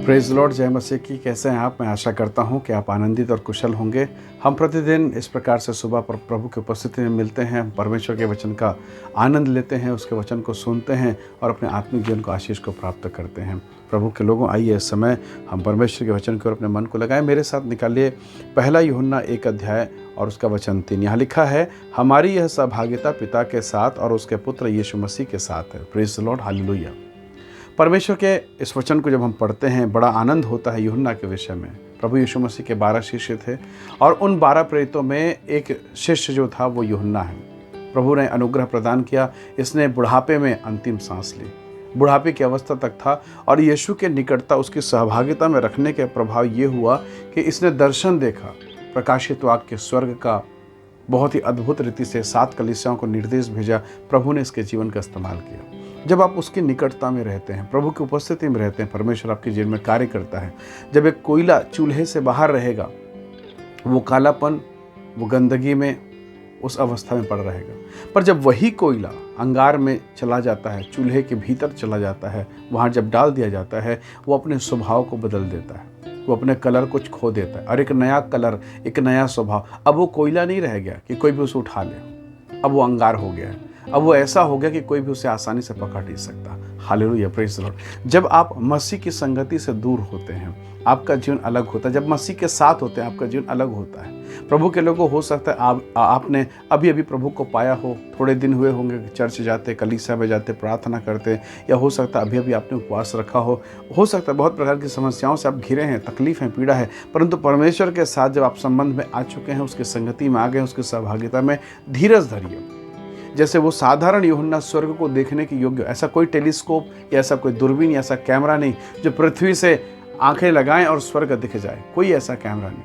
Praise Lord, जय मसीह की। कैसे हैं आप? मैं आशा करता हूं कि आप आनंदित और कुशल होंगे। हम प्रतिदिन इस प्रकार से सुबह पर प्रभु की उपस्थिति में मिलते हैं, हम परमेश्वर के वचन का आनंद लेते हैं, उसके वचन को सुनते हैं और अपने आत्मिक जीवन को आशीष को प्राप्त करते हैं। प्रभु के लोगों, आइए इस समय हम परमेश्वर के वचन की ओर अपने मन को लगाएं। मेरे साथ निकालिए पहला यूहन्ना 1 अध्याय और उसका वचन 3। यहाँ लिखा है, हमारी यह सहभागिता पिता के साथ और उसके पुत्र यीशु मसीह के साथ है। Praise the Lord, hallelujah. परमेश्वर के इस वचन को जब हम पढ़ते हैं, बड़ा आनंद होता है। यूहन्ना के विषय में प्रभु यीशु मसीह के 12 शिष्य थे और उन 12 प्रेरितों में एक शिष्य जो था वो यूहन्ना है। प्रभु ने अनुग्रह प्रदान किया। इसने बुढ़ापे में अंतिम सांस ली, बुढ़ापे की अवस्था तक था और यीशु के निकटता, उसकी सहभागिता में रखने के प्रभाव ये हुआ कि इसने दर्शन देखा, प्रकाशित वाक्य स्वर्ग का बहुत ही अद्भुत रीति से 7 कलीसियाओं को निर्देश भेजा। प्रभु ने इसके जीवन का इस्तेमाल किया। जब आप उसकी निकटता में रहते हैं, प्रभु की उपस्थिति में रहते हैं, परमेश्वर आपके जीवन में कार्य करता है। जब एक कोयला चूल्हे से बाहर रहेगा, वो कालापन, वो गंदगी में उस अवस्था में पड़ रहेगा। पर जब वही कोयला अंगार में चला जाता है, चूल्हे के भीतर चला जाता है, वहाँ जब डाल दिया जाता है, वो अपने स्वभाव को बदल देता है, वो अपने कलर को खो देता है और एक नया कलर, एक नया स्वभाव। अब वो कोयला नहीं रह गया कि कोई भी उसे उठा ले, अब वो अंगार हो गया है। अब वो ऐसा हो गया कि कोई भी उसे आसानी से पकड़ नहीं सकता। Hallelujah, praise the Lord. जब आप मसीह की संगति से दूर होते हैं, आपका जीवन अलग होता है। जब मसीह के साथ होते हैं, आपका जीवन अलग होता है। प्रभु के लोगों, हो सकता है आपने अभी अभी प्रभु को पाया हो, थोड़े दिन हुए होंगे, चर्च जाते, कलीसिया में जाते, प्रार्थना करते, या हो सकता है अभी अभी आपने उपवास रखा हो सकता है बहुत प्रकार की समस्याओं से आप घिरे हैं, तकलीफ है, पीड़ा है। परंतु परमेश्वर के साथ जब आप संबंध में आ चुके हैं, उसकी संगति में आ गए, उसकी सहभागिता में, धीरज धरिए। जैसे वो साधारण यूहन्ना स्वर्ग को देखने के योग्य, ऐसा कोई टेलीस्कोप या ऐसा कोई दूरबीन या ऐसा कैमरा नहीं जो पृथ्वी से आंखें लगाएं और स्वर्ग दिख जाए, कोई ऐसा कैमरा नहीं।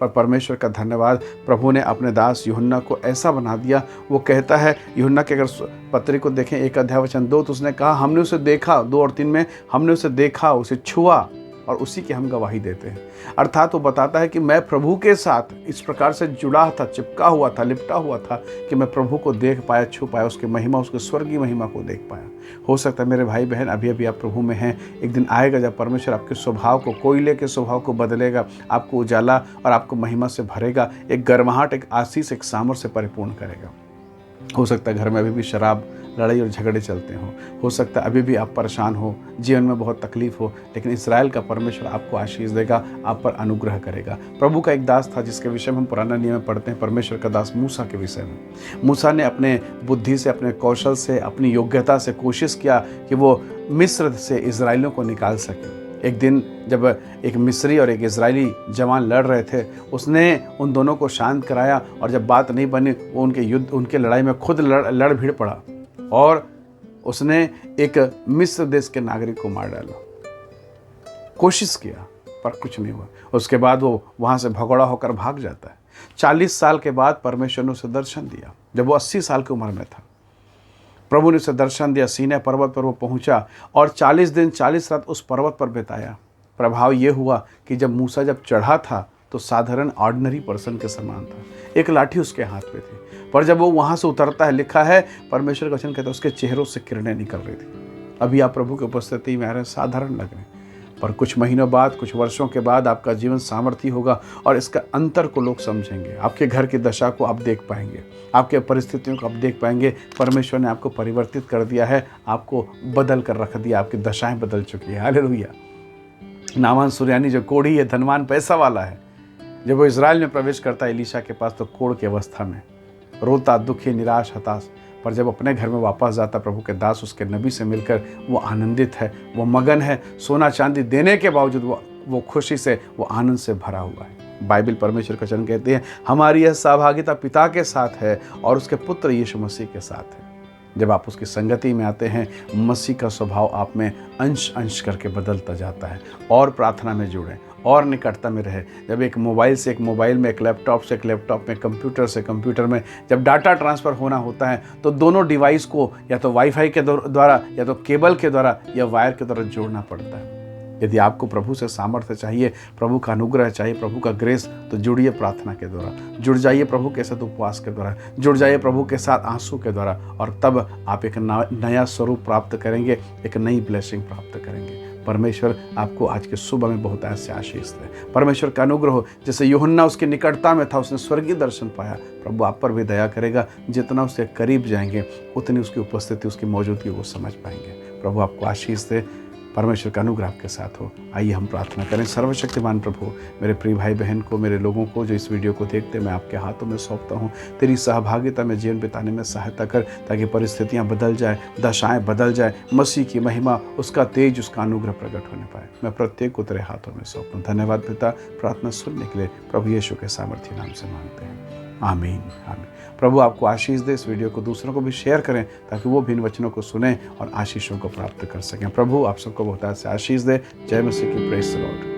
पर परमेश्वर का धन्यवाद, प्रभु ने अपने दास यूहन्ना को ऐसा बना दिया। वो कहता है, यूहन्ना के अगर पत्री को देखें 1 अध्याय वचन 2, तो उसने कहा, हमने उसे देखा, 2 और 3 में, हमने उसे देखा, उसे छुआ और उसी की हम गवाही देते हैं। अर्थात वो बताता है कि मैं प्रभु के साथ इस प्रकार से जुड़ा था, चिपका हुआ था, लिपटा हुआ था कि मैं प्रभु को देख पाया, छू पाया, उसकी महिमा, उसके स्वर्गीय महिमा को देख पाया। हो सकता है मेरे भाई बहन अभी अभी आप प्रभु में हैं, एक दिन आएगा जब परमेश्वर आपके स्वभाव को, कोयले के स्वभाव को बदलेगा, आपको उजाला और आपको महिमा से भरेगा, एक गर्माहट, एक आशीष, एक सामर्थ से परिपूर्ण करेगा। हो सकता है घर में अभी भी शराब, लड़ाई और झगड़े चलते हों, हो सकता है अभी भी आप परेशान हो, जीवन में बहुत तकलीफ हो, लेकिन इस्राएल का परमेश्वर आपको आशीष देगा, आप पर अनुग्रह करेगा। प्रभु का एक दास था जिसके विषय में हम पुराना नियम में पढ़ते हैं, परमेश्वर का दास मूसा के विषय में। मूसा ने अपने बुद्धि से, अपने कौशल से, अपनी योग्यता से कोशिश किया कि वो मिस्र से इस्राएलियों को निकाल सके। एक दिन जब एक मिस्री और एक इजरायली जवान लड़ रहे थे, उसने उन दोनों को शांत कराया और जब बात नहीं बनी, वो उनके लड़ाई में खुद लड़ भिड़ पड़ा और उसने एक मिस्र देश के नागरिक को मार डाला। कोशिश किया पर कुछ नहीं हुआ। उसके बाद वो वहाँ से भगोड़ा होकर भाग जाता है। 40 साल के बाद परमेश्वर ने उसे दर्शन दिया, जब वो 80 साल की उम्र में था। प्रभु ने उसे दर्शन दिया, सीनै पर्वत पर वो पहुंचा और 40 दिन 40 रात उस पर्वत पर बिताया। प्रभाव ये हुआ कि जब मूसा जब चढ़ा था तो साधारण ऑर्डिनरी पर्सन के समान था, एक लाठी उसके हाथ में थी। पर जब वो वहाँ से उतरता है, लिखा है, परमेश्वर का वचन कहता है, उसके चेहरों से किरणें निकल रही थी। अभी आप प्रभु की उपस्थिति में आ रहे हैं, साधारण लग रहे हैं, पर कुछ महीनों बाद, कुछ वर्षों के बाद आपका जीवन सामर्थी होगा और इसका अंतर को लोग समझेंगे। आपके घर की दशा को आप देख पाएंगे, आपके परिस्थितियों को आप देख पाएंगे। परमेश्वर ने आपको परिवर्तित कर दिया है, आपको बदल कर रख दिया, आपकी दशाएं बदल चुकी है। हालेलुया। नामान सुरयानी जो कोढ़ी है, धनवान पैसा वाला है, जब वो इजराइल में प्रवेश करता है एलीशा के पास, तो कोढ़ की अवस्था में रोता, दुखी, निराश, हताश। पर जब अपने घर में वापस जाता, प्रभु के दास उसके नबी से मिलकर वो आनंदित है, वो मगन है, सोना चांदी देने के बावजूद वो खुशी से, वो आनंद से भरा हुआ है। बाइबल परमेश्वर का वचन कहते हैं, हमारी यह सहभागिता पिता के साथ है और उसके पुत्र यीशु मसीह के साथ है। जब आप उसकी संगति में आते हैं, मसीह का स्वभाव आप में अंश अंश करके बदलता जाता है। और प्रार्थना में जुड़ें और निकटता में रहे। जब एक मोबाइल से एक मोबाइल में, एक लैपटॉप से एक लैपटॉप में, कंप्यूटर से कंप्यूटर में जब डाटा ट्रांसफ़र होना होता है, तो दोनों डिवाइस को या तो वाईफाई के द्वारा, या तो केबल के द्वारा, या वायर के द्वारा जोड़ना पड़ता है। यदि आपको प्रभु से सामर्थ्य चाहिए, प्रभु का अनुग्रह चाहिए, प्रभु का ग्रेस, तो जुड़िए प्रार्थना के द्वारा, जुड़ जाइए प्रभु के साथ उपवास के द्वारा, जुड़ जाइए प्रभु के साथ आंसू के द्वारा, और तब आप एक नया स्वरूप प्राप्त करेंगे, एक नई ब्लेसिंग प्राप्त करेंगे। परमेश्वर आपको आज के सुबह में बहुत ऐसे आशीष दे। परमेश्वर का अनुग्रह हो, जैसे यूहन्ना उसकी निकटता में था, उसने स्वर्गीय दर्शन पाया, प्रभु आप पर भी दया करेगा। जितना उसके करीब जाएंगे उतनी उसकी उपस्थिति, उसकी मौजूदगी वो समझ पाएंगे। प्रभु आपको आशीष दे, परमेश्वर का अनुग्रह आपके साथ हो। आइए हम प्रार्थना करें। सर्वशक्तिमान प्रभु, मेरे प्रिय भाई बहन को, मेरे लोगों को जो इस वीडियो को देखते, मैं आपके हाथों में सौंपता हूँ। तेरी सहभागिता में जीवन बिताने में सहायता कर, ताकि परिस्थितियाँ बदल जाए, दशाएँ बदल जाए, मसीह की महिमा, उसका तेज, उसका अनुग्रह प्रकट होने पाए। मैं प्रत्येक को तेरे हाथों में सौंपूँ। धन्यवाद पिता, प्रार्थना सुनने के लिए प्रभु यीशु के सामर्थ्य नाम से मांगते हैं, आमीन आमीन। प्रभु आपको आशीष दे। इस वीडियो को दूसरों को भी शेयर करें, ताकि वो भी इन वचनों को सुने और आशीषों को प्राप्त कर सकें। प्रभु आप सबको बहुत से आशीष दे। जय मसीह की। Praise the Lord.